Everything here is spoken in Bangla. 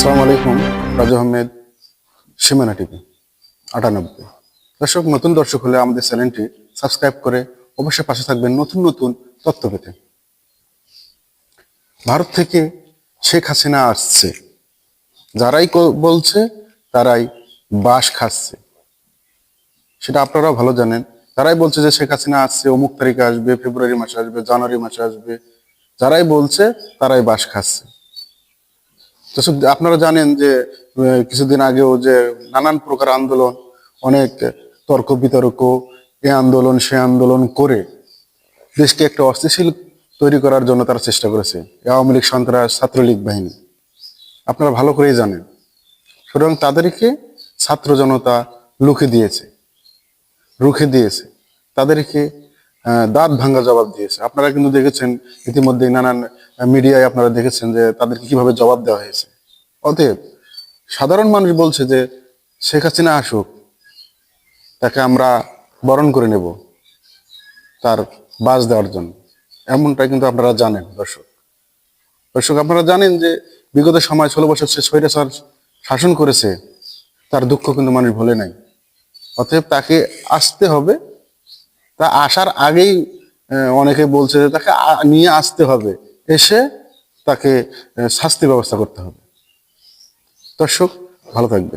আসসালামু আলাইকুম। রাজু আহমেদ, সীমানা টিভি 98। দর্শক, নতুন দর্শক হলে আমাদের চ্যানেলটি সাবস্ক্রাইব করে অবশ্যই পাশে থাকবেন নতুন নতুন তথ্য পেতে। ভারত থেকে শেখ হাসিনা আসছে, যারাই বলছে তারাই বাঁশ খাচ্ছে, সেটা আপনারাও ভালো জানেন। তারাই বলছে যে শেখ হাসিনা আসছে, অমুক তারিখে আসবে, ফেব্রুয়ারি মাসে আসবে, জানুয়ারি মাসে আসবে। যারাই বলছে তারাই বাঁশ খাচ্ছে। দর্শক, আপনারা জানেন যে কিছুদিন আগেও যে নানান প্রকার আন্দোলন, অনেক তর্ক বিতর্ক, এ আন্দোলন সে আন্দোলন করে দেশকে একটা অস্থিতিশীল তৈরি করার জন্য তারা চেষ্টা করেছে, আওয়ামী লীগ সন্ত্রাস, ছাত্রলীগ বাহিনী। আপনারা ভালো করেই জানেন। সুতরাং তাদেরকে ছাত্র জনতা রুখে দিয়েছে, তাদেরকে দাঁত ভাঙ্গা জবাব দিয়েছে। আপনারা কিন্তু দেখেছেন ইতিমধ্যে নানান মিডিয়ায়, আপনারা দেখেছেন যে তাদেরকে কিভাবে জবাব দেওয়া হয়েছে। অতএব সাধারণ মানুষ বলছে যে শেখ হাসিনা আসুক, তাকে আমরা বরণ করে নেব তার বাস দেওয়ার জন্য। এমনটা কিন্তু আপনারা জানেন। দর্শক, আপনারা জানেন যে বিগত সময় 16 বছর সে স্বৈরাচার শাসন করেছে, তার দুঃখ কিন্তু মানুষ ভোলে নাই। অতএব তাকে আসতে হবে। তা আসার আগেই অনেকে বলছে যে তাকে নিয়ে আসতে হবে, এসে তাকে শাস্তি ব্যবস্থা করতে হবে। দর্শক, ভালো থাকবে।